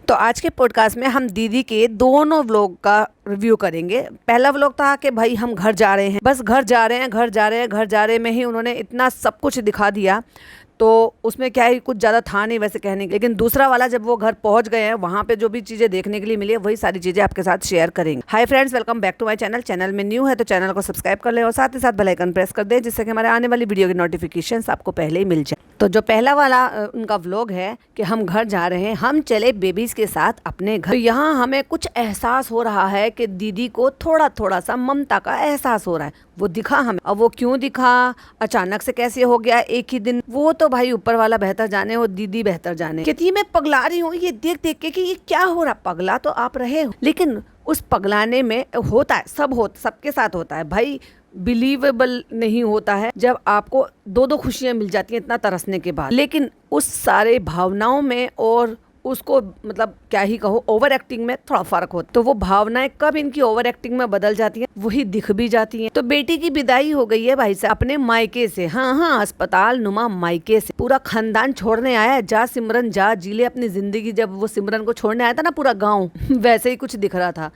तो आज के पॉडकास्ट में हम दीदी के दोनों व्लॉग का रिव्यू करेंगे। पहला व्लॉग था कि भाई हम घर जा रहे हैं, बस घर जा रहे में ही उन्होंने इतना सब कुछ दिखा दिया, तो उसमें क्या है कुछ ज़्यादा था नहीं वैसे कहने के। लेकिन दूसरा वाला जब वो घर पहुंच गए हैं, वहाँ पे जो भी चीज़ें देखने के लिए मिली है वही सारी चीज़ें आपके साथ शेयर करेंगे। Hi friends, welcome back to my channel. Channel में न्यू है तो चैनल को सब्सक्राइब कर लें और साथ ही साथ बेल आइकन प्रेस कर दें, जिससे कि हमारे आने वाली वीडियो की नोटिफिकेशंस आपको पहले ही मिल जाए। तो जो पहला वाला उनका व्लॉग है कि हम घर जा रहे हैं, हम चले बेबीज के साथ अपने घर। तो यहाँ हमें कुछ एहसास हो रहा है कि दीदी को थोड़ा थोड़ा सा ममता का एहसास हो रहा है। वो दिखा हमें, अब वो क्यों दिखा, अचानक से कैसे हो गया एक ही दिन, वो तो भाई ऊपर वाला बेहतर जाने और दीदी बेहतर जाने। कहती मैं पगला रही हूँ ये देख देख के कि ये क्या हो रहा। पगला तो आप रहे हो, लेकिन उस पगलाने में होता है, सबके साथ होता है भाई। बिलीवेबल नहीं होता है जब आपको दो दो खुशियां मिल जाती हैं इतना तरसने के बाद। लेकिन उस सारे भावनाओं में और उसको मतलब क्या ही कहो, ओवर एक्टिंग में थोड़ा फर्क होता है। तो वो भावनाएं कब इनकी ओवर एक्टिंग में बदल जाती हैं वही दिख भी जाती हैं। तो बेटी की विदाई हो गई है भाई साहब अपने मायके से। हाँ, अस्पताल नुमा मायके से पूरा खानदान छोड़ने आया है। जा सिमरन जा, जी ले अपनी जिंदगी। जब वो सिमरन को छोड़ने आया था ना पूरा गाँव वैसे ही कुछ दिख रहा था।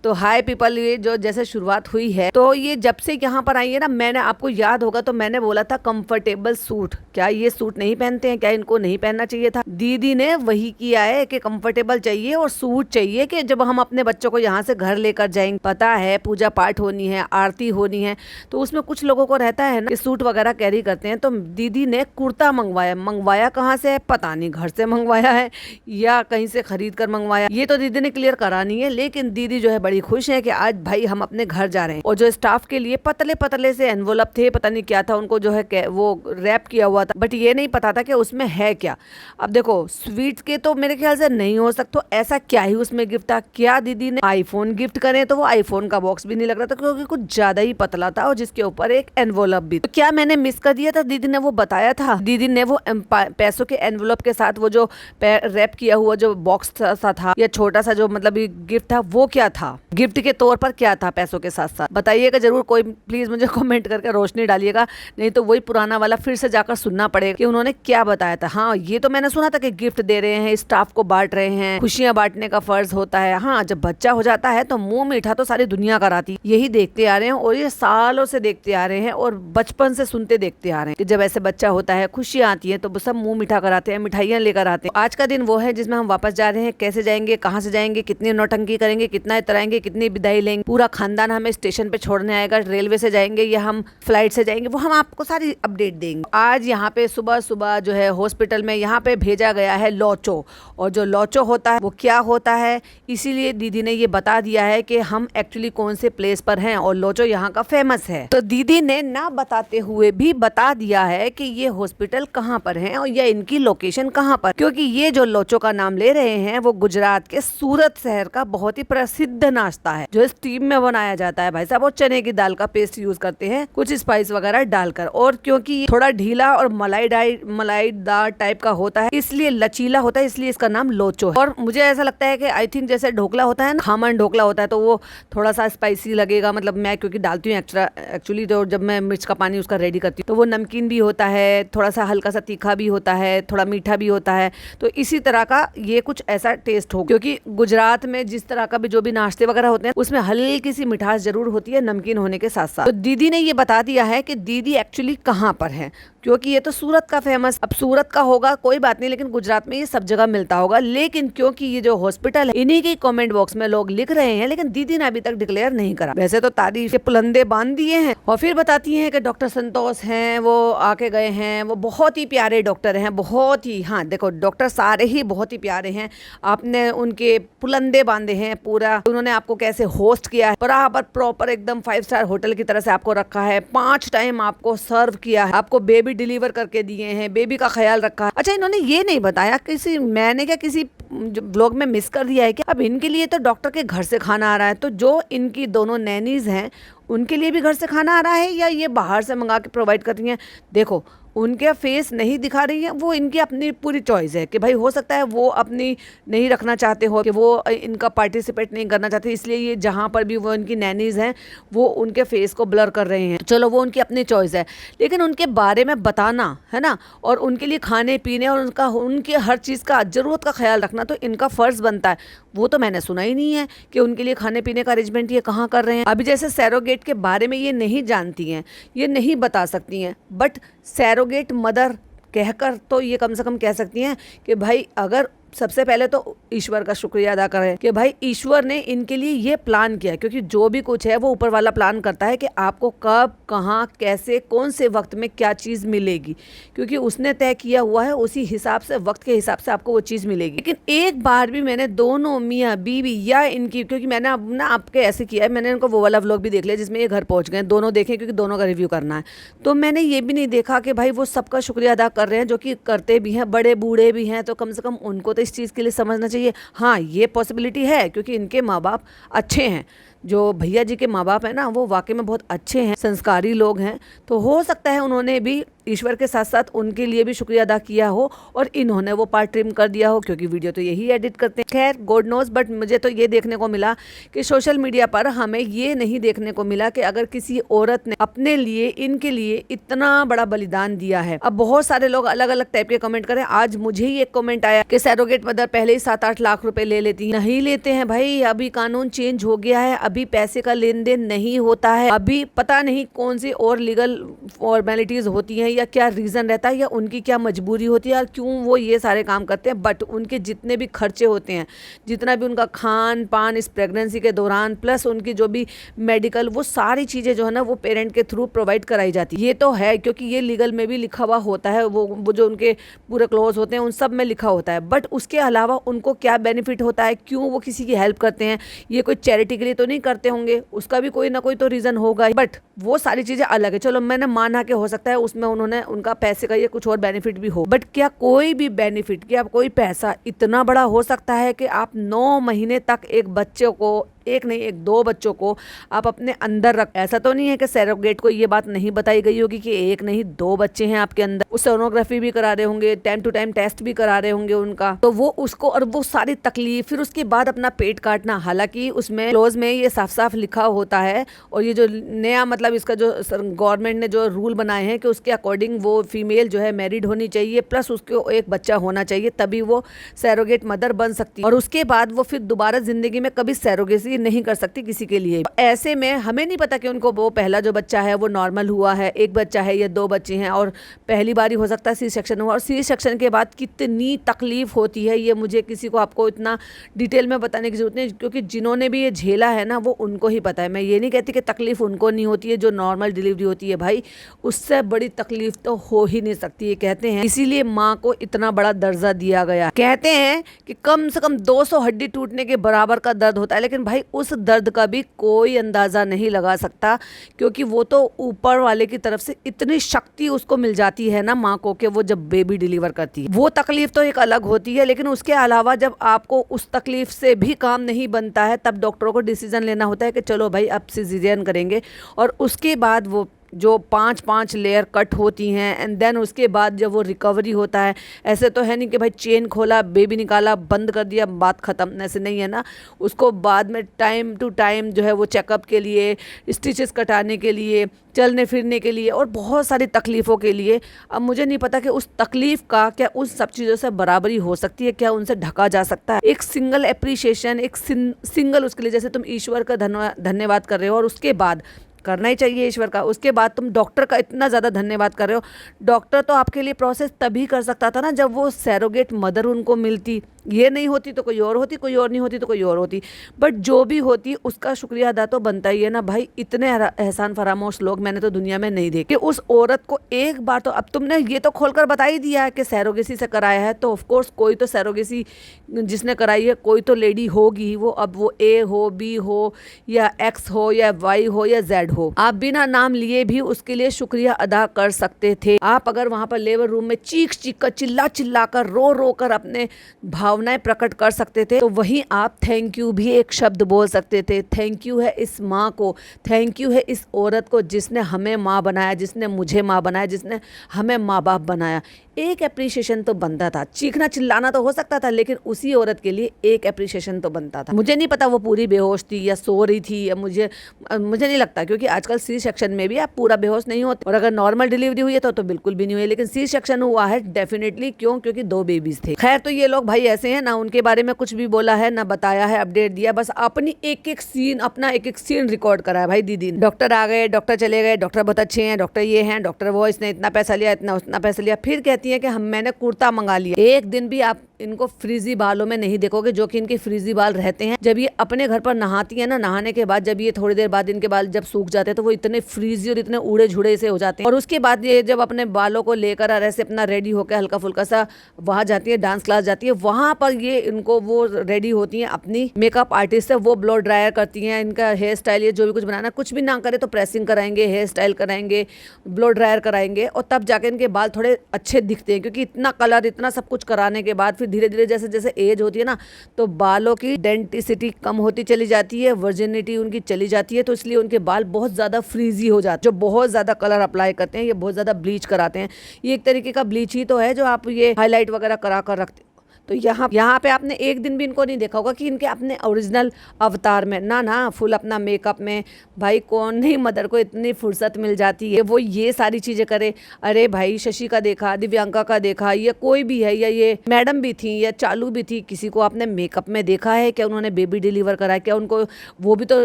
तो हाय पीपल, ये जो जैसे शुरुआत हुई है, तो ये जब से यहाँ पर आई है ना, मैंने आपको याद होगा तो मैंने बोला था कंफर्टेबल सूट। क्या ये सूट नहीं पहनते हैं? क्या इनको नहीं पहनना चाहिए था? दीदी ने वही किया है कि कंफर्टेबल चाहिए और सूट चाहिए कि जब हम अपने बच्चों को यहाँ से घर लेकर जाएंगे। पता है पूजा पाठ होनी है, आरती होनी है, तो उसमें कुछ लोगों को रहता है ना कि सूट वगैरह कैरी करते हैं। तो दीदी ने कुर्ता मंगवाया कहाँ से है पता नहीं, घर से मंगवाया है या कहीं से खरीद कर मंगवाया, ये तो दीदी ने क्लियर करा नहीं है। लेकिन दीदी जो है बड़ी खुश है कि आज भाई हम अपने घर जा रहे हैं। और जो स्टाफ के लिए पतले पतले से एनवलप थे, पता नहीं क्या था, उनको जो है वो रैप किया हुआ था, बट ये नहीं पता था कि उसमें है क्या। अब देखो स्वीट्स के तो मेरे ख्याल से नहीं हो सकता, ऐसा क्या ही उसमें गिफ्ट था। क्या दीदी ने आईफोन गिफ्ट करे? तो वो आईफोन का बॉक्स भी नहीं लग रहा था क्योंकि कुछ ज्यादा ही पतला था और जिसके ऊपर एक एनवलप भी। तो क्या मैंने मिस कर दिया था? दीदी ने वो बताया था, दीदी ने वो पैसों के एनवलप के साथ वो जो रैप किया हुआ जो बॉक्स सा था या छोटा सा जो मतलब गिफ्ट था, वो क्या था? गिफ्ट के तौर पर क्या था पैसों के साथ साथ? बताइएगा जरूर, कोई प्लीज मुझे कमेंट करके रोशनी डालिएगा, नहीं तो वही पुराना वाला फिर से जाकर सुनना पड़ेगा कि उन्होंने क्या बताया था। हाँ, ये तो मैंने सुना था कि गिफ्ट दे रहे हैं, स्टाफ को बांट रहे हैं, खुशियां बांटने का फर्ज होता है। हाँ, जब बच्चा हो जाता है तो मुंह मीठा तो सारी दुनिया कराती, यही देखते आ रहे हैं और ये सालों से देखते आ रहे हैं और बचपन से सुनते देखते आ रहे हैं कि जब ऐसे बच्चा होता है, खुशियां आती है तो सब मुंह मीठा कराते हैं, मिठाइयां लेकर आते हैं। आज का दिन वो है जिसमें हम वापस जा रहे हैं। कैसे जाएंगे, कहाँ से जाएंगे, कितनी नौटंकी करेंगे, कितना इतराएंगे, कितनी विदाई लेंगे, पूरा खानदान हमें स्टेशन पे छोड़ने आएगा। रेलवे से जाएंगे या हम फ्लाइट से जाएंगे, वो हम आपको सारी अपडेट देंगे। आज यहाँ पे सुबह सुबह जो है हॉस्पिटल में यहाँ पे भेजा गया है लोचो, और जो लोचो होता है वो क्या होता है, इसीलिए दीदी ने ये बता दिया है कि हम एक्चुअली कौन से प्लेस पर हैं और लोचो यहाँ का फेमस है। तो दीदी ने ना बताते हुए भी बता दिया है कि ये हॉस्पिटल कहाँ पर है और या इनकी लोकेशन कहाँ पर, क्योंकि ये जो लोचो का नाम ले रहे हैं वो गुजरात के सूरत शहर का बहुत ही प्रसिद्ध नाश्ता है जो स्टीम में बनाया जाता है भाई साहब। और चने की दाल का पेस्ट यूज करते हैं कुछ स्पाइस वगैरह डालकर, और क्योंकि थोड़ा ढीला और मलाईदार टाइप का होता है इसलिए लचीला होता है, इसलिए इसका नाम लोचो है। और मुझे ऐसा लगता है कि आई थिंक जैसे ढोकला होता है ना, खमन ढोकला होता है, तो वो थोड़ा सा स्पाइसी लगेगा। मतलब मैं क्योंकि डालती हूँ एक्चुअली, तो जब मैं मिर्च का पानी उसका रेडी करती हूँ तो वो नमकीन भी होता है, थोड़ा सा हल्का सा तीखा भी होता है, थोड़ा मीठा भी होता है। तो इसी तरह का ये कुछ ऐसा टेस्ट हो, क्योंकि गुजरात में जिस तरह का भी जो भी नाश्ते वगैरह होते हैं उसमें हल्की सी मिठास जरूर होती है नमकीन होने के साथ साथ। तो दीदी ने ये बता दिया है कि दीदी एक्चुअली कहाँ पर है, क्योंकि ये तो सूरत का फेमस, अब सूरत का होगा कोई बात नहीं, लेकिन गुजरात में ये सब जगह मिलता होगा। लेकिन क्योंकि ये जो हॉस्पिटल है इन्हीं के कमेंट बॉक्स में लोग लिख रहे हैं, लेकिन दीदी ने अभी तक डिक्लेयर नहीं करा। वैसे तो तारीफ के पुलंदे बांध दिए हैं और फिर बताती हैं कि डॉक्टर संतोष हैं, वो आके गए हैं, वो बहुत ही प्यारे डॉक्टर हैं, बहुत ही। हाँ देखो, डॉक्टर सारे ही बहुत ही प्यारे हैं, आपने उनके पुलंदे बांधे हैं पूरा। उन्होंने आपको कैसे होस्ट किया है, बराबर प्रॉपर एकदम 5 स्टार होटल की तरह से आपको रखा है, 5 टाइम आपको सर्व किया है, आपको बेबी डिलीवर करके दिए हैं, बेबी का ख्याल रखा है। अच्छा, इन्होंने ये नहीं बताया, मैंने क्या किसी ब्लॉग में मिस कर दिया है कि अब इनके लिए तो डॉक्टर के घर से खाना आ रहा है, तो जो इनकी दोनों नैनीज हैं उनके लिए भी घर से खाना आ रहा है या ये बाहर से मंगा के प्रोवाइड करती हैं? देखो, उनके फेस नहीं दिखा रही है, वो इनकी अपनी पूरी चॉइस है कि भाई हो सकता है वो अपनी नहीं रखना चाहते हो, कि वो इनका पार्टिसिपेट नहीं करना चाहते, इसलिए ये जहाँ पर भी वो इनकी नैनीज हैं वो उनके फेस को ब्लर कर रहे हैं। चलो वो उनकी अपनी चॉइस है, लेकिन उनके बारे में बताना है ना, और उनके लिए खाने पीने और उनके हर चीज़ का ज़रूरत का ख्याल रखना तो इनका फ़र्ज़ बनता है। वो तो मैंने सुना ही नहीं है कि उनके लिए खाने पीने का अरेंजमेंट ये कहाँ कर रहे हैं। अभी जैसे सैरोगेट के बारे में ये नहीं जानती हैं, ये नहीं बता सकती हैं, बट सैरोगेट मदर कहकर तो ये कम से कम कह सकती हैं कि भाई अगर सबसे पहले तो ईश्वर का शुक्रिया अदा करें कि भाई ईश्वर ने इनके लिए ये प्लान किया, क्योंकि जो भी कुछ है वो ऊपर वाला प्लान करता है कि आपको कब कहाँ कैसे कौन से वक्त में क्या चीज़ मिलेगी, क्योंकि उसने तय किया हुआ है, उसी हिसाब से वक्त के हिसाब से आपको वो चीज़ मिलेगी। लेकिन एक बार भी मैंने दोनों मियाँ बीवी या इनकी, क्योंकि मैंने अब ना आपके ऐसे किया है, मैंने इनको वो वाला व्लॉग भी देख लिया जिसमें ये घर पहुँच गए, दोनों देखें क्योंकि दोनों का रिव्यू करना है। तो मैंने ये भी नहीं देखा कि भाई वो सबका शुक्रिया अदा कर रहे हैं, जो कि करते भी हैं, बड़े बूढ़े भी हैं, तो कम से कम उनको इस चीज़ के लिए समझना चाहिए। हाँ, ये पॉसिबिलिटी है क्योंकि इनके माँ बाप अच्छे हैं, जो भैया जी के माँ बाप हैं ना वो वाकई में बहुत अच्छे हैं, संस्कारी लोग हैं, तो हो सकता है उन्होंने भी ईश्वर के साथ साथ उनके लिए भी शुक्रिया अदा किया हो और इन्होंने वो पार्ट ट्रिम कर दिया हो, क्योंकि वीडियो तो यही एडिट करते हैं। खैर गॉड नोज, बट मुझे तो ये देखने को मिला कि सोशल मीडिया पर हमें ये नहीं देखने को मिला कि अगर किसी औरत ने अपने लिए इनके लिए इतना बड़ा बलिदान दिया है। अब बहुत सारे लोग अलग अलग टाइप के कमेंट करें। आज मुझे ही एक कमेंट आया कि सैरोगेट मदर पहले ही 7-8 लाख रुपए ले लेती, नहीं लेते हैं भाई, अभी कानून चेंज हो गया है, अभी पैसे का लेन देन नहीं होता है, अभी पता नहीं कौन सी और लीगल फॉर्मेलिटीज होती हैं या क्या रीजन रहता है या उनकी क्या मजबूरी होती है और क्यों वो ये सारे काम करते हैं, बट उनके जितने भी खर्चे होते हैं, जितना भी उनका खान पान इस प्रेगनेंसी के दौरान, प्लस उनकी जो भी मेडिकल, वो सारी चीज़ें जो है ना वो पेरेंट के थ्रू प्रोवाइड कराई जाती है। ये तो है क्योंकि ये लीगल में भी लिखा हुआ होता है, वो जो उनके पूरे क्लोज होते हैं उन सब में लिखा होता है, बट उसके अलावा उनको क्या बेनिफिट होता है, क्यों वो किसी की हेल्प करते हैं, ये कोई चैरिटी के लिए तो नहीं करते होंगे, उसका भी कोई ना कोई तो रीज़न होगा, बट वो सारी चीज़ें अलग है। चलो मैंने माना कि हो सकता है उसमें उन्होंने उनका पैसे का ये कुछ और बेनिफिट भी हो, बट क्या कोई भी बेनिफिट, क्या कोई पैसा इतना बड़ा हो सकता है कि आप 9 महीने तक एक बच्चे को, एक नहीं एक 2 बच्चों को आप अपने अंदर रख। ऐसा तो नहीं है कि सैरोगेट को ये बात नहीं बताई गई होगी कि एक नहीं 2 बच्चे हैं आपके अंदर, उस सोनोग्राफी भी करा रहे होंगे, टाइम टू टाइम टेस्ट भी करा रहे होंगे उनका, तो वो उसको और वो सारी तकलीफ, फिर उसके बाद अपना पेट काटना। हालांकि उसमें क्लोज में ये साफ साफ लिखा होता है, और ये जो नया मतलब इसका जो गवर्नमेंट ने जो रूल बनाए हैं कि उसके अकॉर्डिंग वो फीमेल जो है मैरिड होनी चाहिए, प्लस उसको एक बच्चा होना चाहिए, तभी वो सैरोगेट मदर बन सकती है, और उसके बाद वो फिर दोबारा जिंदगी में कभी सैरोगेसी नहीं कर सकती किसी के लिए। ऐसे में हमें नहीं पता कि उनको वो पहला जो बच्चा है वो नॉर्मल हुआ है, एक बच्चा है या 2 बच्चे हैं, और पहली बार ही हो सकता है सी सेक्शन हुआ, और सी सेक्शन के बाद कितनी तकलीफ होती है ये मुझे किसी को आपको इतना डिटेल में बताने की जरूरत नहीं, क्योंकि जिन्होंने भी ये झेला है ना वो उनको ही पता है। मैं ये नहीं कहती कि तकलीफ उनको नहीं होती है, जो नॉर्मल डिलीवरी होती है भाई उससे बड़ी तकलीफ तो हो ही नहीं सकती है, कहते हैं इसीलिए माँ को इतना बड़ा दर्जा दिया गया। कहते हैं कि कम से कम 200 हड्डी टूटने के बराबर का दर्द होता है, लेकिन भाई उस दर्द का भी कोई अंदाज़ा नहीं लगा सकता, क्योंकि वो तो ऊपर वाले की तरफ से इतनी शक्ति उसको मिल जाती है ना माँ को कि वो जब बेबी डिलीवर करती है, वो तकलीफ तो एक अलग होती है। लेकिन उसके अलावा जब आपको उस तकलीफ से भी काम नहीं बनता है, तब डॉक्टरों को डिसीजन लेना होता है कि चलो भाई अब सिजेरियन करेंगे, और उसके बाद वो जो 5-5 लेयर कट होती हैं, एंड देन उसके बाद जब वो रिकवरी होता है, ऐसे तो है नहीं कि भाई चेन खोला बेबी निकाला बंद कर दिया बात ख़त्म, ऐसे नहीं है ना, उसको बाद में टाइम टू टाइम जो है वो चेकअप के लिए, स्टिचेस कटाने के लिए, चलने फिरने के लिए और बहुत सारी तकलीफ़ों के लिए। अब मुझे नहीं पता कि उस तकलीफ़ का क्या उन सब चीज़ों से बराबरी हो सकती है, क्या उनसे ढका जा सकता है। एक सिंगल एप्रिशिएशन, एक सिंगल उसके लिए, जैसे तुम ईश्वर का धन्यवाद कर रहे हो, और उसके बाद करना ही चाहिए ईश्वर का, उसके बाद तुम डॉक्टर का इतना ज़्यादा धन्यवाद कर रहे हो। डॉक्टर तो आपके लिए प्रोसेस तभी कर सकता था ना जब वो सैरोगेट मदर उनको मिलती, ये नहीं होती तो कोई और होती, कोई और नहीं होती तो कोई और होती, बट जो भी होती उसका शुक्रिया अदा तो बनता ही है ना भाई। इतने एहसान फरामोश लोग मैंने तो दुनिया में नहीं देखे। उस औरत को एक बार तो, अब तुमने ये तो खोलकर बता ही दिया है कि सैरोगेसी से कराया है, तो ऑफकोर्स कोई तो सैरोगेसी जिसने कराई है कोई तो लेडी होगी, वो अब वो ए हो, बी हो या एक्स हो या वाई हो या जेड बेड हो, आप बिना नाम लिए भी उसके लिए शुक्रिया अदा कर सकते थे। आप अगर वहां पर लेबर रूम में चीख कर, चिल्ला चिल्ला कर, रो रो कर अपने भावनाएं प्रकट कर सकते थे, तो वहीं आप थैंक यू भी एक शब्द बोल सकते थे। थैंक यू है इस माँ को, थैंक यू है इस औरत को जिसने हमें माँ बनाया, जिसने मुझे माँ बनाया, जिसने हमें माँ बाप बनाया। एक एप्रिसिएशन तो बनता था। चीखना चिल्लाना तो हो सकता था, लेकिन उसी औरत के लिए एक एप्रिसिएशन तो बनता था। मुझे नहीं पता वो पूरी बेहोश थी या सो रही थी, या मुझे नहीं लगता, क्योंकि आजकल सी सेक्शन में भी आप पूरा बेहोश नहीं होते, और अगर नॉर्मल डिलीवरी हुई है तो बिल्कुल भी नहीं हुई, लेकिन सी सेक्शन हुआ है डेफिनेटली। क्यों? क्योंकि 2 बेबीज थे। खैर, तो ये लोग भाई ऐसे हैं ना, उनके बारे में कुछ भी बोला है ना, बताया है, अपडेट दिया, बस अपनी एक एक सीन, अपना एक एक सीन रिकॉर्ड करा है भाई दीदी। डॉक्टर आ गए, डॉक्टर चले गए, डॉक्टर बहुत अच्छे हैं, डॉक्टर ये हैं, डॉक्टर वो, इसने इतना पैसा लिया, इतना उतना पैसा लिया, फिर कहती है कि मैंने कुर्ता मंगा लिया। एक दिन भी आप इनको फ्रीजी बालों में नहीं देखोगे, जो कि इनके फ्रीजी बाल रहते हैं। जब ये अपने घर पर नहाती है ना, नहाने के बाद जब ये थोड़ी देर बाद इनके बाल जब सूख जाते हैं तो वो इतने फ्रीजी और इतने उड़े झुड़े से हो जाते हैं। और उसके बाद ये जब अपने बालों को लेकर ऐसे अपना रेडी होकर हल्का फुल्का सा वहां जाती है, डांस क्लास जाती है, वहां पर ये इनको वो रेडी होती है अपनी मेकअप आर्टिस्ट से, वो ब्लो ड्रायर करती हैं, इनका हेयर स्टाइल, ये जो भी कुछ बनाना, कुछ भी ना करे तो प्रेसिंग कराएंगे, हेयर स्टाइल कराएंगे, ब्लो ड्रायर कराएंगे, और तब जाके इनके बाल थोड़े अच्छे दिखते हैं। क्योंकि इतना कलर, इतना सब कुछ कराने के बाद फिर धीरे धीरे जैसे जैसे एज होती है ना, तो बालों की डेंटिसिटी कम होती चली जाती है, वर्जिनिटी उनकी चली जाती है, तो इसलिए उनके बाल बहुत ज्यादा फ्रीजी हो जाते हैं। जो बहुत ज्यादा कलर अप्लाई करते हैं, ये बहुत ज्यादा ब्लीच कराते हैं, ये एक तरीके का ब्लीच ही तो है जो आप ये हाईलाइट वगैरह करा कर रखते। तो यहाँ पे आपने एक दिन भी इनको नहीं देखा होगा कि इनके अपने ओरिजिनल अवतार में, ना फुल अपना मेकअप में। भाई कौन नहीं मदर को इतनी फुर्सत मिल जाती है वो ये सारी चीजें करे। अरे भाई शशि का देखा, दिव्यांका का देखा, या कोई भी है, या ये मैडम भी थी या चालू भी थी, किसी को आपने मेकअप में देखा है क्या? उन्होंने बेबी डिलीवर करा क्या? उनको, वो भी तो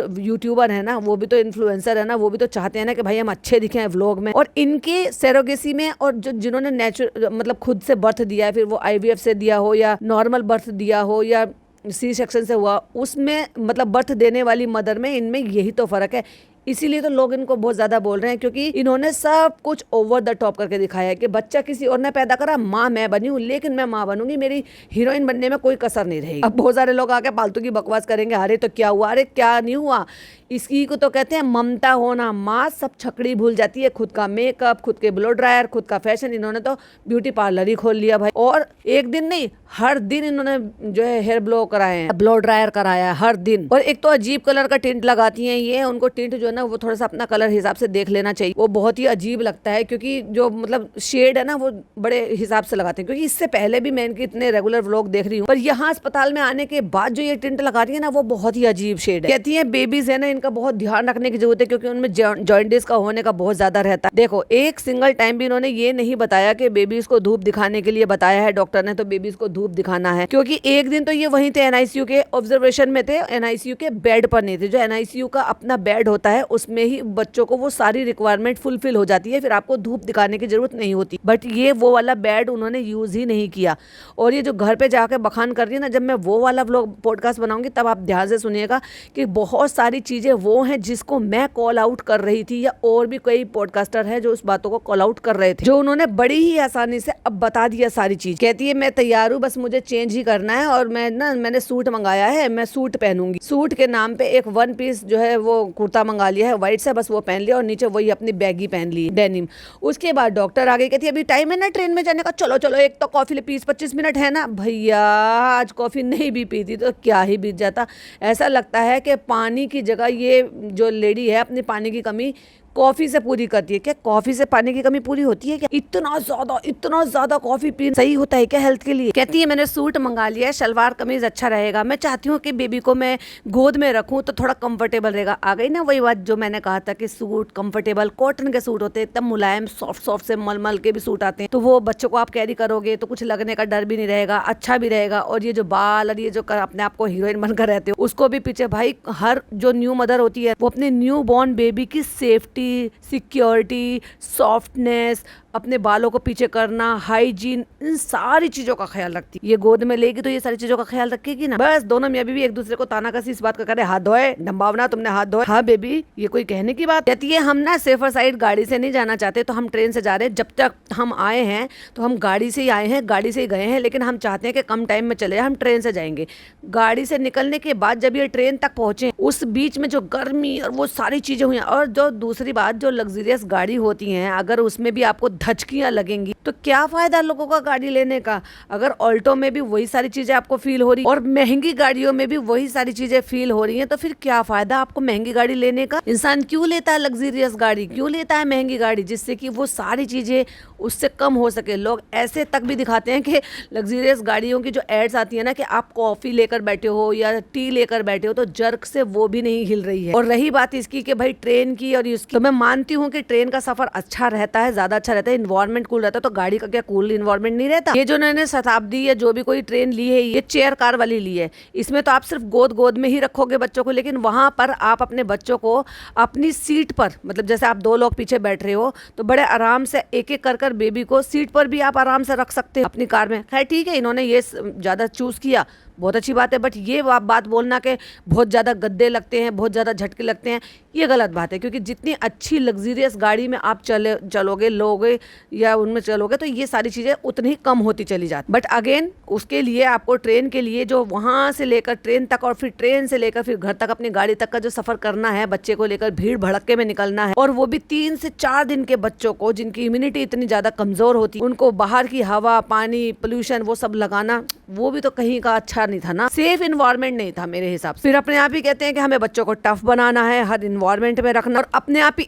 यूट्यूबर है ना, वो भी तो इन्फ्लुएंसर है ना, वो भी तो चाहते हैं ना कि भाई हम अच्छे दिखे हैं व्लॉग में। और इनके सेरोगेसी में, और जो जिन्होंने नेचुरल मतलब खुद से बर्थ दिया है, फिर वो IVF से दिया हो या नॉर्मल बर्थ दिया हो या सी सेक्शन से हुआ, उसमें मतलब बर्थ देने वाली मदर में, इनमें यही तो फर्क है। इसीलिए तो लोग इनको बहुत ज्यादा बोल रहे हैं, क्योंकि इन्होंने सब कुछ ओवर द टॉप करके दिखाया है कि बच्चा किसी और ने पैदा करा, माँ मैं बनी हूँ, लेकिन मैं माँ बनूंगी, मेरी हीरोइन बनने में कोई कसर नहीं रहेगी। अब बहुत सारे लोग आके फालतू की बकवास करेंगे, अरे तो क्या हुआ, अरे क्या नहीं हुआ। इसकी को तो कहते हैं ममता होना। माँ सब छकड़ी भूल जाती है, खुद का मेकअप, खुद के ब्लो ड्रायर, खुद का फैशन। इन्होंने तो ब्यूटी पार्लर ही खोल लिया भाई, और एक दिन नहीं, हर दिन इन्होंने जो है हेयर ब्लो कराए हैं, ब्लो ड्रायर कराया है हर दिन। और एक तो अजीब कलर का टिंट लगाती हैं ये, उनको टिंट जो है ना वो थोड़ा सा अपना कलर हिसाब से देख लेना चाहिए। वो बहुत ही अजीब लगता है, क्योंकि जो मतलब शेड है ना वो बड़े हिसाब से लगाते हैं। क्योंकि इससे पहले भी मैं इनके इतने रेगुलर व्लॉग देख रही हूँ, पर यहाँ अस्पताल में आने के बाद जो ये टिंट लगा रही है ना, वो बहुत ही अजीब शेड है। कहती है बेबीज है ना, इनका बहुत ध्यान रखने की जरूरत है, क्योंकि उनमें जॉइंटिस का होने का बहुत ज्यादा रहता है। देखो, एक सिंगल टाइम भी इन्होंने ये नहीं बताया कि बेबीज को धूप दिखाने के लिए बताया है डॉक्टर ने, तो बेबीज को धूप दिखाना है। क्योंकि एक दिन तो ये वहीं थे, NICU के ऑब्जर्वेशन में थे, NICU के बेड पर नहीं थे। जो NICU का अपना बेड होता है उसमें ही बच्चों को वो सारी रिक्वायरमेंट फुलफिल हो जाती है, फिर आपको धूप दिखाने की जरूरत नहीं होती। बट ये वो वाला बेड उन्होंने यूज ही नहीं किया। और ये जो घर पे जाकर बखान कर रही है ना, जब मैं वो वाला व्लॉग पॉडकास्ट बनाऊंगी तब आप ध्यान से सुनिएगा कि बहुत सारी चीजें वो हैं जिसको मैं कॉल आउट कर रही थी, या और भी कई पॉडकास्टर है जो उस बातों को कॉल आउट कर रहे थे, जो उन्होंने बड़ी ही आसानी से अब बता दिया सारी चीज। कहती है मैं तैयार हूँ, बस मुझे चेंज ही करना है, और मैंने सूट मंगाया है, मैं सूट पहनूंगी। सूट के नाम पे एक 1 पीस जो है वो कुर्ता मंगा लिया है व्हाइट से, बस वो पहन लिया, और नीचे वही अपनी बैगी पहन ली डेनिम। उसके बाद डॉक्टर आगे कहती है अभी टाइम है ना ट्रेन में जाने का, चलो चलो एक तो कॉफी 20-25 मिनट है ना। भैया आज कॉफी नहीं भी पीती तो क्या ही बीत जाता। ऐसा लगता है कि पानी की जगह ये जो लेडी है अपनी पानी की कमी कॉफी से पूरी करती है। क्या कॉफी से पानी की कमी पूरी होती है क्या? इतना ज्यादा कॉफी पीना सही होता है क्या हेल्थ के लिए? कहती है मैंने सूट मंगा लिया है, सलवार कमीज अच्छा रहेगा, मैं चाहती हूँ कि बेबी को मैं गोद में रखूँ तो थोड़ा कंफर्टेबल रहेगा। आ गई ना वही बात जो मैंने कहा था कि सूट कंफर्टेबल कॉटन के सूट होते हैं, एकदम मुलायम सॉफ्ट से मलमल के भी सूट आते हैं, तो वो बच्चों को आप कैरी करोगे तो कुछ लगने का डर भी नहीं रहेगा, अच्छा भी रहेगा। और ये जो बाल और ये जो अपने आप को हीरोइन बनकर रहते हो उसको भी पीछे, भाई हर जो न्यू मदर होती है वो अपने न्यू बॉर्न बेबी की सेफ्टी, सिक्योरिटी, सॉफ्टनेस, अपने बालों को पीछे करना, हाइजीन, इन सारी चीजों का ख्याल रखती है। ये गोद में लेगी तो ये सारी चीजों का ख्याल रखेगी ना। बस दोनों मियां बीवी एक दूसरे को ताना कसी इस बात का करे, हाथ धोए डम्बावना, तुमने हाथ धोए। हाँ बेबी, ये कोई कहने की बात। कहती है हम ना सेफर साइड गाड़ी से नहीं जाना चाहते, तो हम ट्रेन से जा रहे हैं। जब तक हम आए हैं तो हम गाड़ी से ही आए हैं, गाड़ी से ही गए हैं, लेकिन हम चाहते हैं कि कम टाइम में चले, हम ट्रेन से जाएंगे। गाड़ी से निकलने के बाद जब ये ट्रेन तक पहुंचे, उस बीच में जो गर्मी और वो सारी चीजें हुई। और जो दूसरी बात, जो लग्जरियस गाड़ी होती हैं, अगर उसमें भी आपको धचकियां लगेंगी तो क्या फायदा लोगों का गाड़ी लेने का। अगर ऑल्टो में भी वही सारी चीजें आपको फील हो रही और महंगी गाड़ियों में भी वही सारी चीजें फील हो रही हैं, तो फिर क्या फायदा आपको महंगी गाड़ी लेने का। इंसान क्यों लेता है लग्जरियस गाड़ी, क्यों लेता है महंगी गाड़ी, जिससे कि वो सारी चीजें उससे कम हो सके। लोग ऐसे तक भी दिखाते हैं कि लग्जरियस गाड़ियों की जो एड्स आती है ना, कि आप कॉफी लेकर बैठे हो या टी लेकर बैठे हो, तो जर्क से वो भी नहीं हिल रही है। और रही बात इसकी कि भाई ट्रेन की और इसकी, तो मैं मानती हूँ कि ट्रेन का सफर अच्छा रहता है, ज्यादा अच्छा रहता है, इन्वायरमेंट कूल रहता है। तो गाड़ी का क्या कूल इन्वायरमेंट नहीं रहता। ये जो उन्होंने शताब्दी या जो भी कोई ट्रेन ली है, ये चेयर कार वाली ली है। इसमें तो आप सिर्फ गोद में ही रखोगे बच्चों को, लेकिन वहां पर आप अपने बच्चों को अपनी सीट पर, मतलब जैसे आप 2 लोग पीछे बैठ रहे हो, तो बड़े आराम से एक एक कर बेबी को सीट पर भी आप आराम से रख सकते हो अपनी कार में। खैर ठीक है, इन्होंने ये ज्यादा चूज किया, बहुत अच्छी बात है। बट ये बात बोलना कि बहुत ज़्यादा गद्दे लगते हैं, बहुत ज़्यादा झटके लगते हैं, ये गलत बात है। क्योंकि जितनी अच्छी लग्जरियस गाड़ी में आप चलोगे लोगे या उनमें चलोगे, तो ये सारी चीज़ें उतनी ही कम होती चली जाती। बट अगेन उसके लिए आपको ट्रेन के लिए जो वहाँ से लेकर ट्रेन तक और फिर ट्रेन से लेकर फिर घर तक अपनी गाड़ी तक का जो सफ़र करना है, बच्चे को लेकर भीड़ भड़के में निकलना है, और वो भी 3 से 4 दिन के बच्चों को, जिनकी इम्यूनिटी इतनी ज़्यादा कमज़ोर होती है, उनको बाहर की हवा, पानी, पोल्यूशन वो सब लगाना, वो भी तो कहीं का अच्छा नहीं था ना, सेफ इन्वायरमेंट नहीं था मेरे हिसाब से। फिर अपने आप ही कहते हैं कि हमें बच्चों को टफ बनाना है, हर इन्वायरमेंट में रखना, और अपने आप ही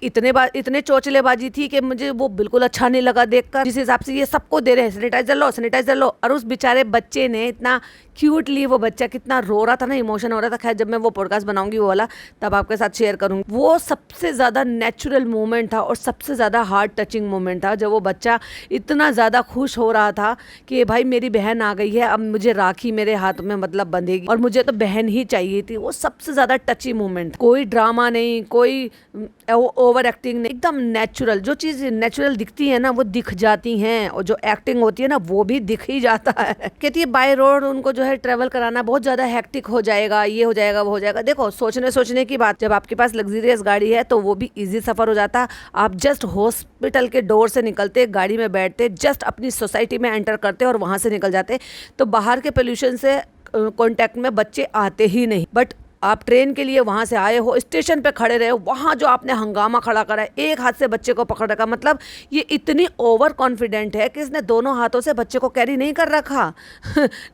इतने चोचलेबाजी थी कि मुझे वो बिल्कुल अच्छा नहीं लगा देखकर। जिस हिसाब से ये सबको दे रहे हैं सैनिटाइजर लो सैनिटाइजर लो, और उस बेचारे बच्चे ने इतना क्यूटली, वो बच्चा कितना रो रहा था ना, इमोशन हो रहा था। खैर जब मैं वो पॉडकास्ट बनाऊंगी वो वाला, तब आपके साथ शेयर करूंगी। वो सबसे ज्यादा नेचुरल मोमेंट था और सबसे ज्यादा हार्ट टचिंग मोमेंट था, जब वो बच्चा इतना ज्यादा खुश हो रहा था कि भाई मेरी बहन आ गई है, अब मुझे राखी मेरे हाथ में मतलब बंधेगी, और मुझे तो बहन ही चाहिए थी। वो सबसे ज्यादा टची मोमेंट, कोई ड्रामा नहीं, कोई ओवर एक्टिंग नहीं, एकदम नेचुरल। जो चीज नेचुरल दिखती है ना, वो दिख जाती हैं, और जो एक्टिंग होती है ना, वो भी दिख ही जाता है। कहती है बाय रोड उनको जो है ट्रेवल कराना बहुत ज्यादा हेक्टिक हो जाएगा, ये हो जाएगा वो हो जाएगा। देखो सोचने की बात, जब आपके पास लग्जरियस गाड़ी है तो वो भी इजी सफर हो जाता। आप जस्ट हॉस्पिटल के डोर से निकलते, गाड़ी में बैठते, जस्ट अपनी सोसाइटी में एंटर करते और वहां से निकल जाते, तो बाहर के पोल्यूशन से कांटेक्ट में बच्चे आते ही नहीं। बट आप ट्रेन के लिए वहां से आए हो, स्टेशन पे खड़े रहे हो, वहां जो आपने हंगामा खड़ा करा है, एक हाथ से बच्चे को पकड़ रखा, मतलब ये इतनी ओवर कॉन्फिडेंट है कि इसने दोनों हाथों से बच्चे को कैरी नहीं कर रखा।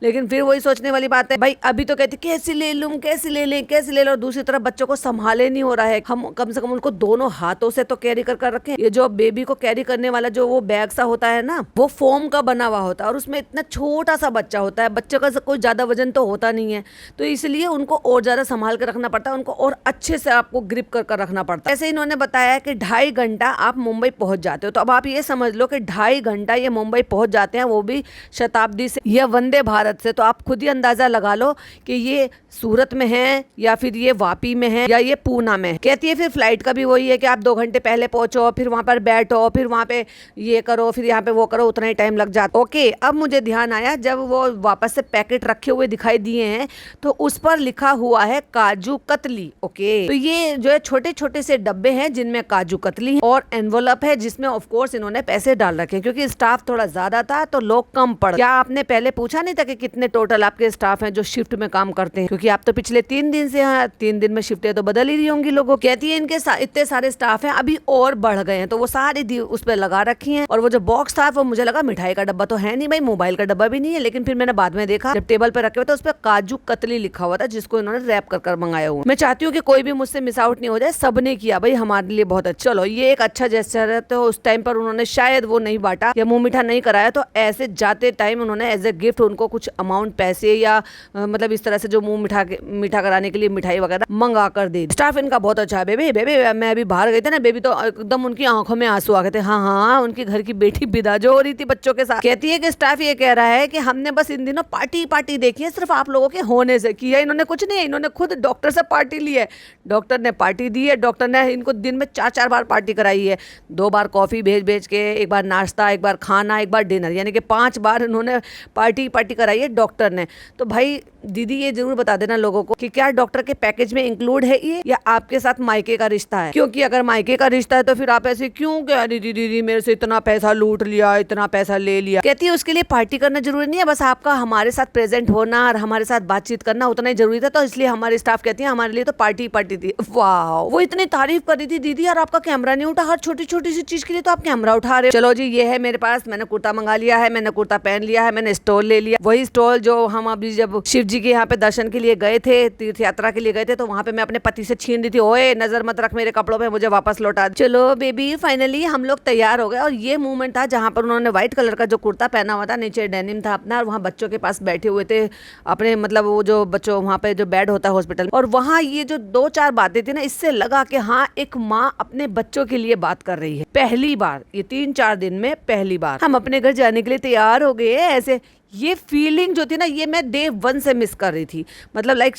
लेकिन फिर वही सोचने वाली बात है, भाई अभी तो कहती कैसे ले लूं, कैसे ले लें, कैसे ले लो, दूसरी तरफ बच्चों को संभाले नहीं हो रहा है। हम कम से कम उनको दोनों हाथों से तो कैरी कर रखें। ये जो बेबी को कैरी करने वाला जो वो बैग सा होता है ना, वो फोम का बना हुआ होता है, और उसमें इतना छोटा सा बच्चा होता है, बच्चे का कोई ज्यादा वजन तो होता नहीं है, तो इसलिए उनको और ज्यादा संभाल कर रखना पड़ता है, उनको और अच्छे से आपको ग्रिप कर रखना पड़ता है। ऐसे इन्होंने बताया कि 2.5 घंटा आप मुंबई पहुंच जाते हो, तो अब आप ये समझ लो कि 2.5 घंटा ये मुंबई पहुंच जाते हैं, वो भी शताब्दी से या वंदे भारत से। तो आप खुद ही अंदाजा लगा लो कि ये सूरत में है या फिर ये वापी में है या ये पूना में है। कहती है फिर फ्लाइट का भी वही है कि आप 2 घंटे पहले पहुंचो, फिर वहां पर बैठो, फिर वहां पे ये करो, फिर यहाँ पे वो करो, उतना ही टाइम लग जाता। ओके, अब मुझे ध्यान आया, जब वो वापस से पैकेट रखे हुए दिखाई दिए हैं तो उस पर लिखा हुआ है काजू कतली। ओके, तो ये जो है छोटे छोटे से डब्बे हैं जिनमें काजू कतली है, और एनवलप है जिसमें ऑफ कोर्स इन्होंने पैसे डाल रखे हैं, क्योंकि स्टाफ थोड़ा ज्यादा था तो लोग कम पड़। क्या आपने पहले पूछा नहीं था कि कितने टोटल आपके स्टाफ हैं जो शिफ्ट में काम करते हैं? क्योंकि आप तो पिछले 3 दिन से यहाँ, 3 दिन में शिफ्टें तो बदल ही रही होंगी लोगों। कहती है इनके इतने सारे स्टाफ हैं, अभी और बढ़ गए हैं, तो वो सारी उस पर लगा रखी है। और वो जो बॉक्स था वो मुझे लगा मिठाई का डब्बा तो है नहीं भाई, मोबाइल का डब्बा भी नहीं है, लेकिन फिर मैंने बाद में देखा जब टेबल पे रखे हुए थे उस पर काजू कतली लिखा हुआ था, जिसको इन्होंने रैप कर मंगाया हुआ। मैं चाहती हूँ कि कोई भी मुझसे मिस आउट नहीं हो जाए, सबने किया भाई हमारे लिए बहुत अच्छा। चलो ये एक अच्छा जेस्चर है, तो उस टाइम पर उन्होंने शायद वो नहीं बांटा या मुंह मीठा नहीं कराया, तो ऐसे जाते टाइम उन्होंने एज ए गिफ्ट उनको कुछ अमाउंट पैसे या मतलब इस तरह से जो मुंह मीठा कराने के लिए मिठाई वगैरह मंगा कर दी। स्टाफ इनका बहुत अच्छा है। बेबी मैं अभी बाहर गई थी ना, बेबी तो एकदम उनकी आंखों में आंसू आ गए थे। हाँ, उनकी घर की बेटी विदा जो हो रही थी बच्चों के साथ। कहती है कि स्टाफ ये कह रहा है कि हमने बस इन दिनों पार्टी देखी है, सिर्फ आप लोगों के होने से की है, इन्होंने कुछ नहीं है, इन्होंने खुद खुद डॉक्टर से पार्टी ली है, डॉक्टर ने पार्टी दी है, डॉक्टर ने इनको दिन में 4-4 बार पार्टी कराई है, 2 बार कॉफ़ी भेज के, एक बार नाश्ता, एक बार खाना, एक बार डिनर, यानी कि 5 बार इन्होंने पार्टी कराई है डॉक्टर ने। तो भाई दीदी ये जरूर बता देना लोगों को कि क्या डॉक्टर के पैकेज में इंक्लूड है ये, या आपके साथ मायके का रिश्ता है? क्योंकि अगर मायके का रिश्ता है तो फिर आप ऐसे क्यों कह रही थी दीदी मेरे से इतना पैसा लूट लिया, इतना पैसा ले लिया। कहती है उसके लिए पार्टी करना जरूरी नहीं है, बस आपका हमारे साथ प्रेजेंट होना और हमारे साथ बातचीत करना उतना ही जरूरी था, तो इसलिए हमारे स्टाफ कहती है हमारे लिए तो पार्टी थी। वाह, वो इतनी तारीफ कर रही थी दीदी, और आपका कैमरा नहीं उठा, हर छोटी छोटी सी चीज के लिए तो आप कैमरा उठा रहे हो। चलो जी, ये है मेरे पास, मैंने कुर्ता मंगा लिया है, मैंने कुर्ता पहन लिया है, मैंने स्टॉल ले लिया, वही स्टॉल जो हम अभी जब शिव जी के यहाँ पे दर्शन के लिए गए थे, तीर्थ यात्रा के लिए गए थे, तो वहाँ पे मैं अपने पति से छीन रही थी, ओए नजर मत रख मेरे कपड़ों पे, मुझे वापस लौटा दे। चलो बेबी, फाइनली हम लोग तैयार हो गए, और ये मूवमेंट था जहाँ पर उन्होंने व्हाइट कलर का जो कुर्ता पहना हुआ था, नीचे डेनिम था अपना, और वहाँ बच्चों के पास बैठे हुए थे अपने, मतलब वो जो बच्चों वहाँ पे जो बेड होता है हॉस्पिटल, और वहाँ ये जो 2-4 बातें थी ना, इससे लगा कि हाँ एक माँ अपने बच्चों के लिए बात कर रही है। पहली बार, ये 3-4 दिन में पहली बार हम अपने घर जाने के लिए तैयार हो गए। ऐसे ये फीलिंग जो थी ना, ये मैं डे 1 से मिस कर रही थी। मतलब लाइक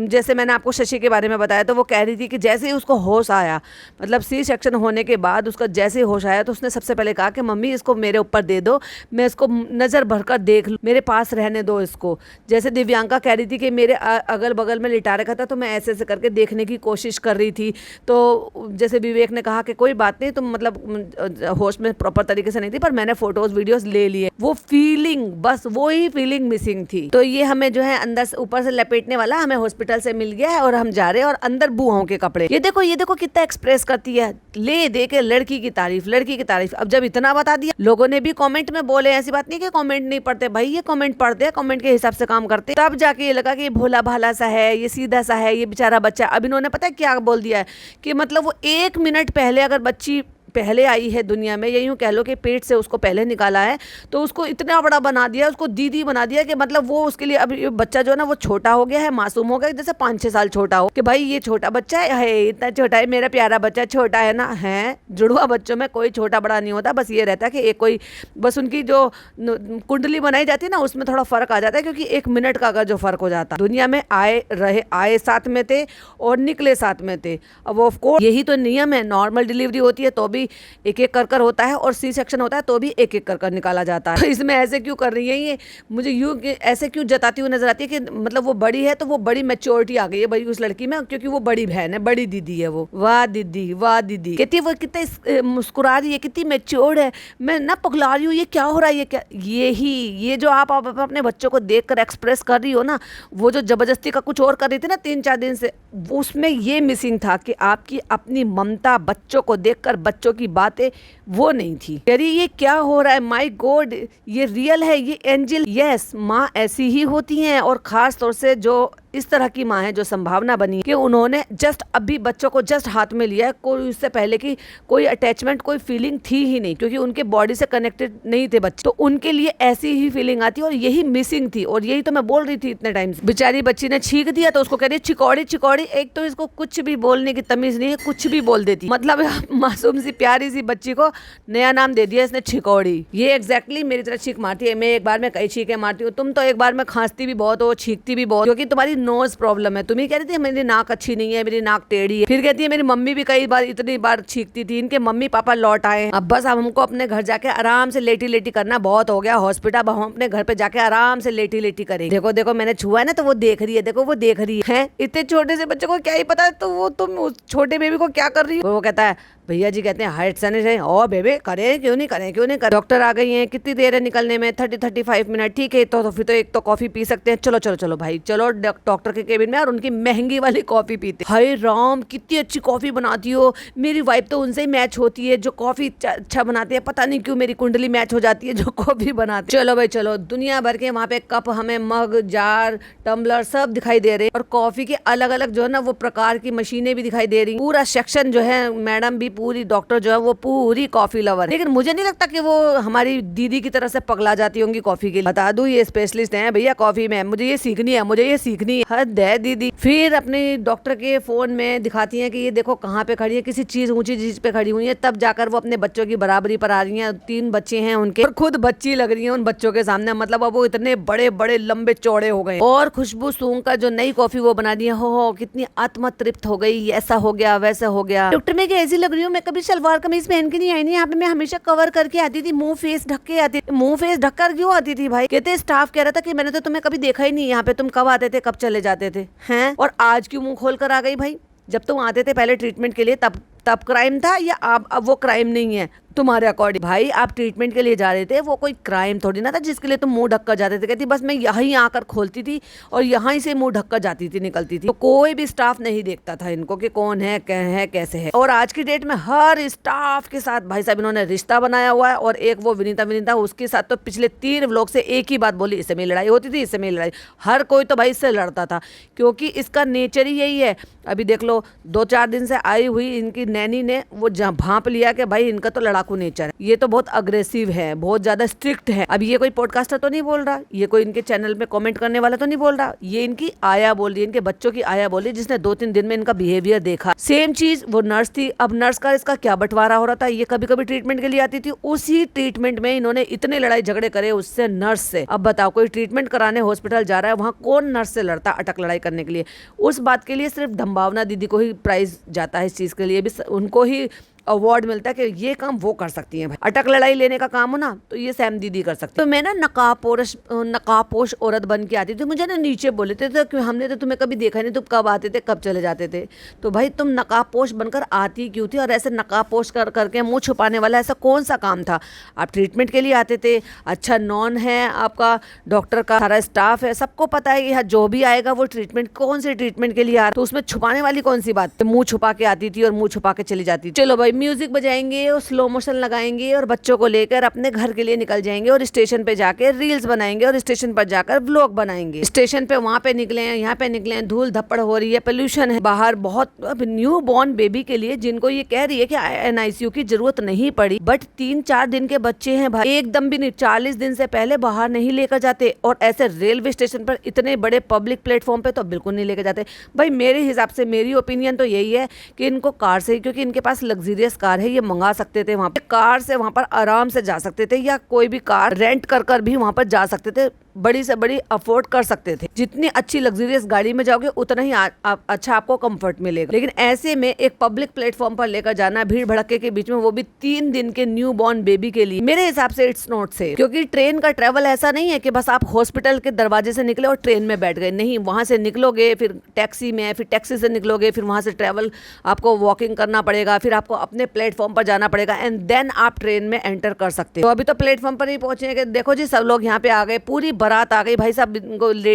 जैसे मैंने आपको शशि के बारे में बताया, तो वो कह रही थी कि जैसे ही उसको होश आया, मतलब सी सेक्शन होने के बाद उसका जैसे ही होश आया, तो उसने सबसे पहले कहा कि मम्मी इसको मेरे ऊपर दे दो, मैं इसको नज़र भर कर देख लूँ, मेरे पास रहने दो इसको। जैसे दिव्यांका कह रही थी कि मेरे अगल बगल में लिटा रखा था, तो मैं ऐसे ऐसे करके देखने की कोशिश कर रही थी। तो जैसे विवेक ने कहा कि कोई बात नहीं, तुम मतलब होश में प्रॉपर तरीके से नहीं थी, पर मैंने फोटोज वीडियोस ले लिए। वो फीलिंग, बस वो ही फीलिंग मिसिंग थी। तो ये हमें जो है अंदर से ऊपर से लपेटने वाला हमें हॉस्पिटल से मिल गया है, और हम जा रहे हैं, और अंदर बुआओं के कपड़े, ये देखो कितना एक्सप्रेस करती है, ले दे के लड़की की तारीफ। अब जब इतना बता दिया, लोगों ने भी कमेंट में बोले, ऐसी बात नहीं कि कमेंट नहीं पढ़ते भाई, ये कमेंट पढ़ते हैं, कमेंट के हिसाब से काम करते, तब जाके ये लगा कि ये भोला भाला सा है, ये सीधा सा है, ये बेचारा बच्चा। अब इन्होंने पता है क्या बोल दिया है कि मतलब वो 1 मिनट पहले अगर बच्ची पहले आई है दुनिया में, या यूँ कह लो कि पेट से उसको पहले निकाला है, तो उसको इतना बड़ा बना दिया, उसको दीदी बना दिया कि मतलब वो उसके लिए अब बच्चा जो है ना वो छोटा हो गया है, मासूम हो गया, जैसे 5-6 साल छोटा हो, कि भाई ये छोटा बच्चा है, इतना छोटा है, मेरा प्यारा बच्चा छोटा है ना। है, जुड़वा बच्चों में कोई छोटा बड़ा नहीं होता, बस ये रहता है कि एक कोई बस उनकी जो कुंडली बनाई जाती है ना, उसमें थोड़ा फर्क आ जाता है, क्योंकि 1 मिनट का अगर जो फर्क हो जाता। दुनिया में आए साथ में थे और निकले साथ में थे। अब ऑफकोर्स यही तो नियम है, नॉर्मल डिलीवरी होती है तो भी एक एक कर होता है, और सी सेक्शन होता है तो भी एक एक कर निकाला जाता है। इसमें ऐसे क्यों कर रही है ये, मुझे यूं ऐसे क्यों जताती हुई नजर आती है कि मतलब वो बड़ी है तो वो बड़ी मैच्योरिटी आ गई है भाई उस लड़की में, क्योंकि वो बड़ी बहन है, बड़ी दीदी है वो। वाह दीदी, वाह दीदी, कहती वो कितने मुस्कुरा रही है, कितनी मैच्योर्ड है, मैं ना पगला रही हूँ, ये क्या हो रहा है, ये क्या, ये जो आप अपने बच्चों को देख कर एक्सप्रेस कर रही हो ना, वो जो जबरदस्ती का कुछ और कर रही थी ना 3-4 दिन से, उसमें ये मिसिंग था कि आपकी अपनी ममता बच्चों को देखकर, बच्चों की बातें वो नहीं थी। अरे ये क्या हो रहा है, माय गॉड, ये रियल है, ये एंजल। यस, माँ ऐसी ही होती हैं, और खास तौर से जो इस तरह की माँ है, जो संभावना बनी कि उन्होंने जस्ट अभी बच्चों को जस्ट हाथ में लिया है, कोई उससे पहले की कोई अटैचमेंट, कोई फीलिंग थी ही नहीं, क्योंकि उनके बॉडी से कनेक्टेड नहीं थे बच्चे, तो उनके लिए ऐसी ही फीलिंग आती है, और यही मिसिंग थी। और यही तो मैं बोल रही थी इतने टाइम से, बेचारी बच्ची ने छींक दिया तो उसको कह रही चिकौड़ी। एक तो इसको कुछ भी बोलने की तमीज नहीं है, कुछ भी बोल देती, मतलब मासूम सी प्यारी सी बच्ची को नया नाम दे दिया इसने, चिकौड़ी। ये एग्जैक्टली मेरी तरह छींक मारती है, मैं एक बार में कई छींके मारती हूँ, तुम तो एक बार में खांसती भी बहुत हो, छींकती भी बहुत, क्योंकि तुम्हारी नोज प्रॉब्लम है। तुम ही कह रही थी मेरी नाक अच्छी नहीं है, मेरी नाक टेढ़ी है, फिर कहती है मेरी मम्मी भी कई बार इतनी बार छींकती थी, इनके मम्मी पापा लौट आए, अब बस अब हमको अपने घर जाके आराम से लेटी करना बहुत हो गया हॉस्पिटल, अब हम अपने घर पे जाके आराम से लेटी करेंगे। देखो मैंने छुआ है ना, तो वो देख रही है, देखो वो देख रही है। इतने छोटे से बच्चे को क्या ही पता है, तो वो तुम उस छोटे बेबी को क्या कर रही हो। वो कहता है, भैया जी कहते हैं हाइट सने से, और बेबे करें क्यों नहीं करें। डॉक्टर आ गई हैं, कितनी देर है निकलने में, 30-35 मिनट, ठीक है, तो फिर तो एक तो कॉफी पी सकते हैं, चलो भाई चलो डॉक्टर के केबिन में, और उनकी महंगी वाली कॉफी पीते। हाय राम, कितनी अच्छी कॉफी बनाती हो, मेरी वाइफ तो उनसे ही मैच होती है जो कॉफी अच्छा बनाती है, पता नहीं क्यों मेरी कुंडली मैच हो जाती है जो कॉफी बनाती है। चलो भाई चलो, दुनिया भर के वहाँ पे कप, हमें मग, जार, टम्बलर सब दिखाई दे रहे, और कॉफी के अलग अलग जो है ना वो प्रकार की मशीनें भी दिखाई दे रही, पूरा सेक्शन जो है मैडम भी पूरी डॉक्टर जो है वो पूरी कॉफी लवर है, लेकिन मुझे नहीं लगता कि वो हमारी दीदी की तरह से पगला जाती होंगी कॉफी के लिए। बता दूं ये स्पेशलिस्ट हैं भैया कॉफी में, मुझे ये सीखनी है, मुझे ये सीखनी है। हद है दीदी। फिर अपने डॉक्टर के फोन में दिखाती है कि ये देखो कहाँ पे खड़ी है, किसी चीज ऊंची चीज पे खड़ी हुई है, तब जाकर वो अपने बच्चों की बराबरी पर आ रही है। 3 बच्चे हैं उनके और खुद बच्ची लग रही है उन बच्चों के सामने, मतलब अब वो इतने बड़े बड़े लंबे चौड़े हो गए। और खुशबू सूंघ का जो नई कॉफी वो बना दी है, हो कितनी आत्मा तृप्त हो गई, ऐसा हो गया वैसा हो गया। डॉक्टर मैं ऐसी लग रही हूँ, मैं कभी सलवार कमीज पहन के नहीं आई, नहीं यहाँ पे मैं हमेशा कवर करके आती थी, मुंह फेस ढक के आती थी। मुंह फेस ढककर क्यों आती थी भाई? कहते स्टाफ कह रहा था कि मैंने तो तुम्हें कभी देखा ही नहीं यहाँ पे, तुम कब आते थे कब चले जाते थे हैं, और आज क्यों मुंह खोल कर आ गई भाई? जब तुम आते थे पहले ट्रीटमेंट के लिए तब क्राइम था, या अब वो क्राइम नहीं है तुम्हारे अकॉर्डिंग? भाई आप ट्रीटमेंट के लिए जा रहे थे, वो कोई क्राइम थोड़ी ना था जिसके लिए तुम मुंह ढक कर जाते थे। कहती बस मैं यहीं आकर खोलती थी और यहीं से मुंह ढक कर जाती थी, निकलती थी। तो कोई भी स्टाफ नहीं देखता था इनको कि कौन है क्या है कैसे है। और आज की डेट में हर स्टाफ के साथ भाई साहब इन्होंने रिश्ता बनाया हुआ है। और एक वो विनीता उसके साथ तो पिछले 3 व्लॉग से एक ही बात बोली, इससे मेरी लड़ाई होती थी, इससे मेरी लड़ाई। हर कोई तो भाई इससे लड़ता था क्योंकि इसका नेचर ही यही है। अभी देख लो 2-4 दिन से आई हुई इनकी नैनी ने वो भांप लिया कि भाई इनका तो लड़ाकू नेचर है, ये तो बहुत अग्रेसिव है, बहुत ज्यादा स्ट्रिक्ट है। अब ये कोई पॉडकास्टर तो नहीं बोल रहा, ये कोई इनके चैनल में कमेंट करने वाला तो नहीं बोल रहा, ये इनकी आया बोल रही है, इनके बच्चों की आया बोल रही है, जिसने 2-3 दिन में इनका बिहेवियर देखा। सेम चीज वो नर्स थी। अब नर्स का इसका क्या बंटवारा हो रहा था, ये कभी कभी ट्रीटमेंट के लिए आती थी, उसी ट्रीटमेंट में इन्होंने इतने लड़ाई झगड़े करे उससे, नर्स से। अब बताओ कोई ट्रीटमेंट कराने हॉस्पिटल जा रहा है, वहां कौन नर्स से लड़ता अटक लड़ाई करने के लिए? उस बात के लिए सिर्फ धम्बावना दीदी को ही प्राइज जाता है, इस चीज के लिए भी उनको ही अवार्ड मिलता है कि ये काम वो कर सकती हैं। भाई अटक लड़ाई लेने का काम हो ना तो ये सैम दीदी कर सकती है। तो मैं ना नकाबपोश औरत बन के आती थी, मुझे ना नीचे बोले थे तो हमने तो तुम्हें कभी देखा नहीं, तुम कब आते थे कब चले जाते थे। तो भाई तुम नकाबपोश बनकर आती क्यों थी? और ऐसे नकाबपोश कर करके मुंह छुपाने वाला ऐसा कौन सा काम था? आप ट्रीटमेंट के लिए आते थे, अच्छा नॉन है आपका, डॉक्टर का सारा स्टाफ है, सबको पता है कि जो भी आएगा वो ट्रीटमेंट कौन से ट्रीटमेंट के लिए आ रहा, तो उसमें छुपाने वाली कौन सी बात? मुंह छुपा के आती थी और मुंह छुपा के चली जाती। चलो भाई म्यूजिक बजाएंगे और स्लो मोशन लगाएंगे और बच्चों को लेकर अपने घर के लिए निकल जाएंगे और स्टेशन पे जाके रील्स बनाएंगे और स्टेशन पर जाकर व्लॉग बनाएंगे। स्टेशन पे वहां पे निकले हैं, यहाँ पे निकले हैं, धूल धप्पड़ हो रही है, पोल्यूशन है बाहर बहुत। अब न्यू बॉर्न बेबी के लिए जिनको ये कह रही है कि NICU की जरूरत नहीं पड़ी, बट 3-4 दिन के बच्चे हैं भाई, एकदम भी नहीं, 40 दिन से पहले बाहर नहीं लेकर जाते। और ऐसे रेलवे स्टेशन पर इतने बड़े पब्लिक प्लेटफॉर्म पे तो बिल्कुल नहीं लेकर जाते। भाई मेरे हिसाब से, मेरी ओपिनियन तो यही है कि इनको कार से, क्योंकि इनके पास लग्जरियस कार है, ये मंगा सकते थे, वहां पे कार से वहां पर आराम से जा सकते थे, या कोई भी कार रेंट कर भी वहां पर जा सकते थे, बड़ी से बड़ी अफोर्ड कर सकते थे। जितनी अच्छी लग्जरियस गाड़ी में जाओगे उतना ही अच्छा आपको कंफर्ट मिलेगा। लेकिन ऐसे में एक पब्लिक प्लेटफॉर्म पर लेकर जाना भीड़ भड़के के बीच में, वो भी 3 दिन के न्यू बॉर्न बेबी के लिए, मेरे हिसाब से इट्स नॉट सेफ। क्योंकि ट्रेन का ट्रेवल ऐसा नहीं है कि बस आप हॉस्पिटल के दरवाजे से निकले और ट्रेन में बैठ गए, नहीं, वहां से निकलोगे फिर टैक्सी में, फिर टैक्सी से निकलोगे, फिर वहां से ट्रेवल आपको वॉकिंग करना पड़ेगा, फिर आपको अपने प्लेटफॉर्म पर जाना पड़ेगा, एंड देन आप ट्रेन में एंटर कर सकते हो। तो अभी तो प्लेटफॉर्म पर ही पहुंचे कि देखो जी सब लोग यहाँ पे आ गए, पूरी बारात आ गई भाई साहब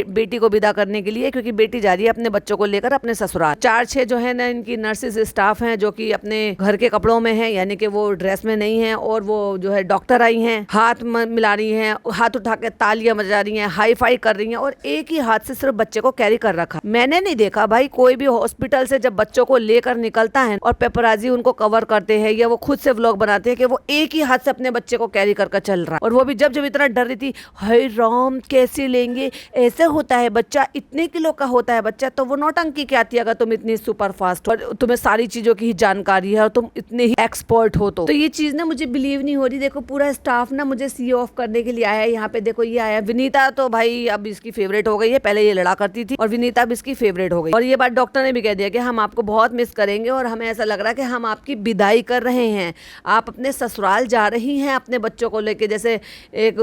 बेटी को विदा करने के लिए, क्योंकि बेटी जा रही है अपने बच्चों को लेकर अपने ससुराल। 4-6 जो है ना इनकी नर्सेज स्टाफ हैं जो कि अपने घर के कपड़ों में है, यानी कि वो ड्रेस में नहीं है, और वो जो है डॉक्टर आई हैं, हाथ मिला रही हैं, हाथ उठा के तालियां बजा रही हैं, हाई फाई कर रही हैं, और एक ही हाथ से सिर्फ बच्चे को कैरी कर रखा। मैंने नहीं देखा भाई कोई भी हॉस्पिटल से जब बच्चों को लेकर निकलता है और पेपराजी उनको कवर करते हैं या वो खुद से व्लॉग बनाते हैं कि वो एक ही हाथ से अपने बच्चे को कैरी कर चल रहा है, और वो भी जब इतना डर रही थी, हाय राम कैसे लेंगे, ऐसे होता है बच्चा, इतने किलो का होता है बच्चा, तो वो नौटंकी क्या थी अगर तुम इतनी सुपर फास्ट और तुम्हें सारी चीजों की जानकारी है और तुम इतने ही एक्सपर्ट हो। तो ये चीज ना मुझे बिलीव नहीं हो रही। देखो पूरा स्टाफ ना मुझे सी ऑफ करने के लिए आया है यहाँ पे। देखो ये आया विनीता, तो भाई अब इसकी फेवरेट हो गई है, पहले ये लड़ा करती थी और विनीता अब इसकी फेवरेट हो गई। और ये बात डॉक्टर ने भी कह दिया कि हम आपको बहुत मिस करेंगे और हमें ऐसा लग रहा है कि हम आपकी विदाई कर रहे हैं, आप अपने ससुराल जा रही हैं अपने बच्चों को लेके। जैसे एक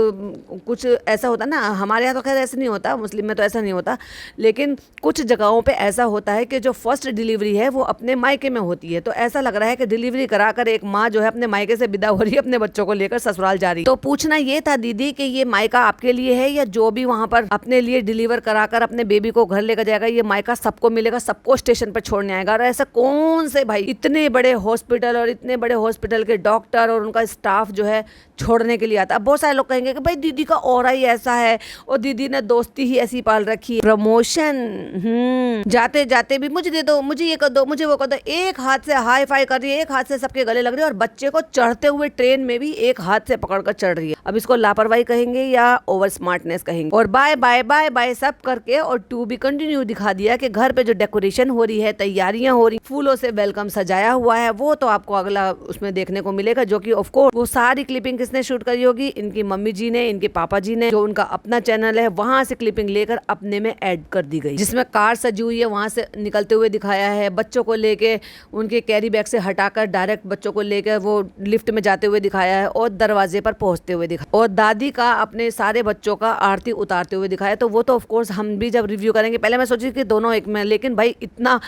कुछ ऐसा होता ना, हमारे यहाँ तो खैर ऐसा नहीं होता, मुस्लिम में तो ऐसा नहीं होता, लेकिन कुछ जगहों पे ऐसा होता है कि जो फर्स्ट डिलीवरी है वो अपने मायके में होती है। तो ऐसा लग रहा है कि डिलीवरी कराकर एक माँ जो है अपने मायके से विदा हो रही है, अपने बच्चों को लेकर ससुराल जा रही है। तो पूछना ये था दीदी कि ये मायका आपके लिए है या जो भी वहां पर अपने लिए डिलीवर कराकर अपने बेबी को घर लेकर जाएगा, ये मायका सबको मिलेगा, सबको स्टेशन पर छोड़ने आएगा? और ऐसा कौन से भाई इतने बड़े हॉस्पिटल और इतने बड़े हॉस्पिटल के डॉक्टर और उनका स्टाफ जो है छोड़ने के लिए आता है? बहुत सारे लोग कहेंगे कि भाई दीदी का ऑरा ही ऐसा है, है और दीदी ने दोस्ती ही ऐसी पाल रखी है। प्रमोशन, जाते जाते भी मुझे दे दो, मुझे ये कर दो, मुझे वो कर दो, एक हाथ से हाई फाई कर रही है, एक हाथ से सबके गले लग रही है और बच्चे को चढ़ते हुए ट्रेन में भी एक हाथ से पकड़कर चढ़ रही है। अब इसको लापरवाही कहेंगे या ओवर स्मार्टनेस कहेंगे। और बाय बाय बाय बाय सब करके और टू बी कंटिन्यू दिखा दिया कि घर पे जो डेकोरेशन हो रही है, तैयारियां हो रही, फूलों से वेलकम सजाया हुआ है, वो तो आपको अगला उसमें देखने को मिलेगा। जो कि ऑफ कोर्स वो सारी क्लिपिंग किसने शूट करी होगी? इनकी मम्मी जी ने, इनके पापा जी ने, जो उनका अपना चैनल है वहां से क्लिपिंग लेकर अपने में ऐड कर दी गई, जिसमें कार सजी हुई है वहां से निकलते हुए दिखाया है, बच्चों को लेके उनके कैरी बैग से हटाकर डायरेक्ट बच्चों को लेकर वो लिफ्ट में जाते हुए दिखाया है और दरवाजे पर पहुंचते हुए दिखाया, और दादी का अपने सारे बच्चों का आरती उतारते हुए दिखाया। तो वो तो ऑफ कोर्स हम भी जब रिव्यू करेंगे, पहले मैं सोची कि दोनों एक में, लेकिन भाई इतना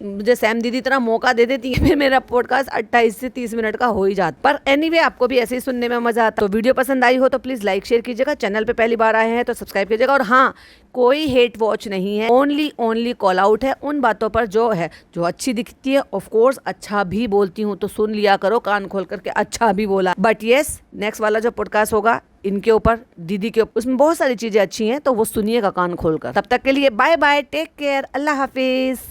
मुझे सैम दीदी इतना मौका दे देती है, फिर मेरा पॉडकास्ट 28 से 30 मिनट का हो ही जाता। पर एनीवे आपको भी ऐसे ही सुनने में मजा आता। तो वीडियो पसंद आई हो तो प्लीज लाइक शेयर कीजिएगा, चैनल पे पहली बार आए हैं तो सब्सक्राइब कीजिएगा। और हाँ, कोई हेट वॉच नहीं है, ओनली कॉल आउट है उन बातों पर जो है, जो अच्छी दिखती है। ऑफ कोर्स अच्छा भी बोलती हूँ तो सुन लिया करो कान खोल करके, अच्छा भी बोला। बट येस, नेक्स्ट वाला जो पॉडकास्ट होगा इनके ऊपर, दीदी के ऊपर, उसमें बहुत सारी चीजें अच्छी हैं तो वो सुनिएगा कान खोलकर। तब तक के लिए बाय बाय, टेक केयर, अल्लाह हाफिज।